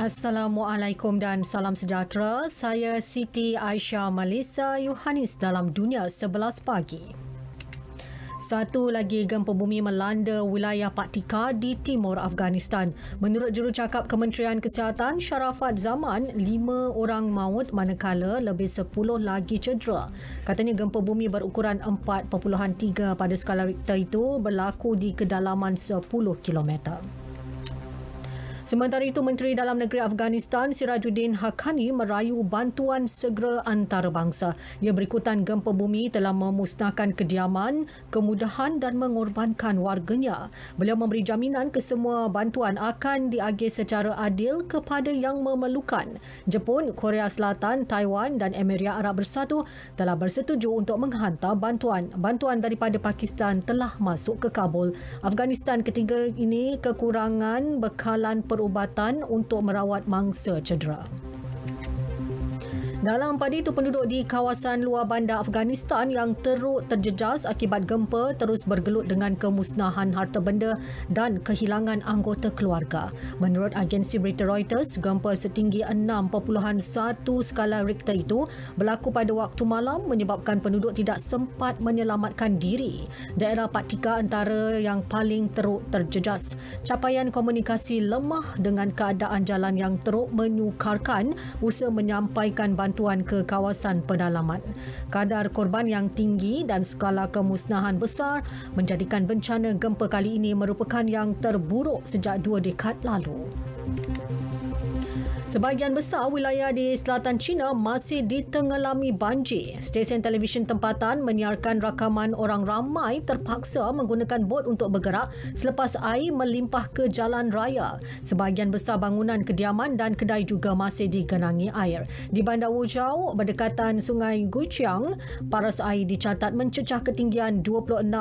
Assalamualaikum dan salam sejahtera. Saya Siti Aisyah Malisa Yohanis dalam Dunia 11 Pagi. Satu lagi gempa bumi melanda wilayah Paktika di timur Afghanistan. Menurut jurucakap Kementerian Kesihatan Sharafat Zaman, 5 orang maut manakala lebih 10 lagi cedera. Katanya gempa bumi berukuran 4.3 pada skala Richter itu berlaku di kedalaman 10 kilometer. Sementara itu, Menteri Dalam Negeri Afghanistan Sirajuddin Haqqani merayu bantuan segera antarabangsa. Ia berikutan gempa bumi telah memusnahkan kediaman, kemudahan dan mengorbankan warganya. Beliau memberi jaminan kesemua bantuan akan diagih secara adil kepada yang memerlukan. Jepun, Korea Selatan, Taiwan dan Emirat Arab Bersatu telah bersetuju untuk menghantar bantuan. Bantuan daripada Pakistan telah masuk ke Kabul. Afghanistan ketiga ini kekurangan bekalan perubatan untuk merawat mangsa cedera. Dalam pada itu, penduduk di kawasan luar bandar Afghanistan yang teruk terjejas akibat gempa terus bergelut dengan kemusnahan harta benda dan kehilangan anggota keluarga. Menurut agensi berita Reuters, gempa setinggi 6.1 skala Richter itu berlaku pada waktu malam menyebabkan penduduk tidak sempat menyelamatkan diri. Daerah Paktika antara yang paling teruk terjejas. Capaian komunikasi lemah dengan keadaan jalan yang teruk menyukarkan usaha menyampaikan bantuan ke kawasan pedalaman. Kadar korban yang tinggi dan skala kemusnahan besar menjadikan bencana gempa kali ini merupakan yang terburuk sejak 2 dekad lalu. Sebahagian besar wilayah di selatan China masih ditenggelami banjir. Stesen televisyen tempatan menyiarkan rakaman orang ramai terpaksa menggunakan bot untuk bergerak selepas air melimpah ke jalan raya. Sebahagian besar bangunan kediaman dan kedai juga masih digenangi air. Di bandar Wuzhou, berdekatan sungai Guqiang, paras air dicatat mencecah ketinggian 26.12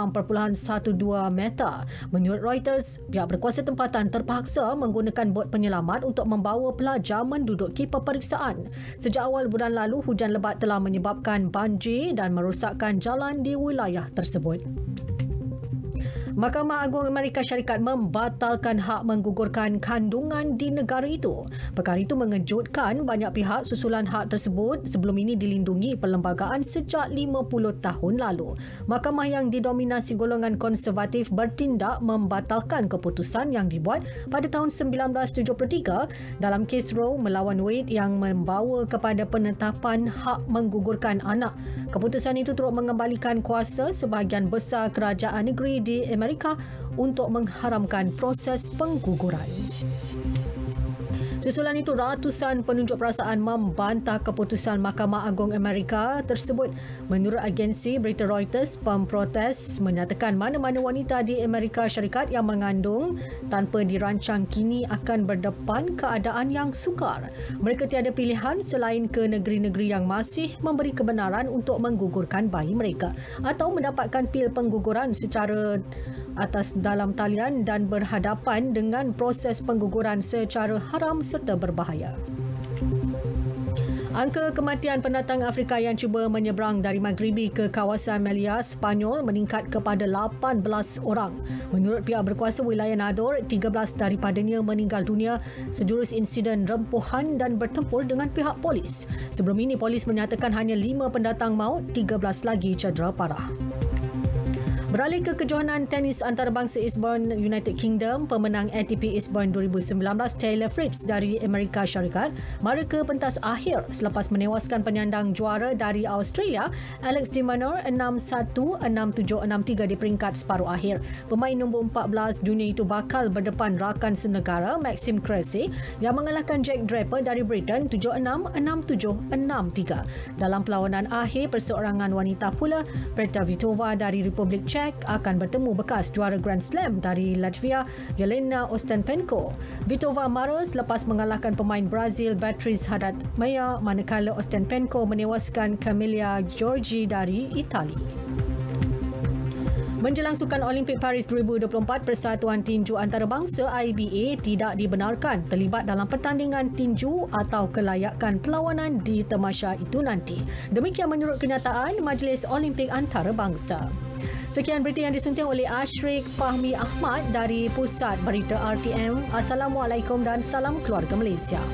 meter. Menurut Reuters, pihak berkuasa tempatan terpaksa menggunakan bot penyelamat untuk membawa pelajar menduduki peperiksaan. Sejak awal bulan lalu, hujan lebat telah menyebabkan banjir dan merosakkan jalan di wilayah tersebut. Mahkamah Agung Amerika Syarikat membatalkan hak menggugurkan kandungan di negara itu. Perkara itu mengejutkan banyak pihak. Susulan hak tersebut sebelum ini dilindungi perlembagaan sejak 50 tahun lalu. Mahkamah yang didominasi golongan konservatif bertindak membatalkan keputusan yang dibuat pada tahun 1973 dalam kes Roe melawan Wade yang membawa kepada penetapan hak menggugurkan anak. Keputusan itu turut mengembalikan kuasa sebahagian besar kerajaan negeri di Amerika untuk mengharamkan proses pengguguran. Susulan itu, ratusan penunjuk perasaan membantah keputusan Mahkamah Agung Amerika tersebut. Menurut agensi berita Reuters, pemprotes menyatakan mana-mana wanita di Amerika Syarikat yang mengandung tanpa dirancang kini akan berdepan keadaan yang sukar. Mereka tiada pilihan selain ke negeri-negeri yang masih memberi kebenaran untuk menggugurkan bayi mereka atau mendapatkan pil pengguguran secara atas dalam talian dan berhadapan dengan proses pengguguran secara haram serta berbahaya. Angka kematian pendatang Afrika yang cuba menyeberang dari Maghribi ke kawasan Melilla, Spanyol meningkat kepada 18 orang. Menurut pihak berkuasa wilayah Nador, 13 daripadanya meninggal dunia sejurus insiden rempuhan dan bertempur dengan pihak polis. Sebelum ini, polis menyatakan hanya 5 pendatang maut, 13 lagi cedera parah. Beralih ke kejohanan tenis antarabangsa Eastbourne, United Kingdom, pemenang ATP Eastbourne 2019 Taylor Fritz dari Amerika Syarikat mara ke pentas akhir selepas menewaskan penyandang juara dari Australia Alex de Minaur 6-1, 6-7, 6-3 di peringkat separuh akhir. Pemain nombor 14 dunia itu bakal berdepan rakan senegara Maxim Cressy yang mengalahkan Jack Draper dari Britain 7-6, 6-7, 6-3. Dalam perlawanan akhir perseorangan wanita pula, Petra Vitova dari Republik Czech akan bertemu bekas juara Grand Slam dari Latvia, Jelena Ostapenko. Vitova marah selepas mengalahkan pemain Brazil Beatriz Haddad-Maia, manakala Ostapenko menewaskan Camila Giorgi dari Itali. Menjelang Sukan Olimpik Paris 2024, Persatuan Tinju Antarabangsa IBA tidak dibenarkan terlibat dalam pertandingan tinju atau kelayakan perlawanan di tamasya itu nanti. Demikian menurut kenyataan Majlis Olimpik Antarabangsa. Sekian berita yang disunting oleh Ashrik Fahmi Ahmad dari Pusat Berita RTM. Assalamualaikum dan salam keluarga Malaysia.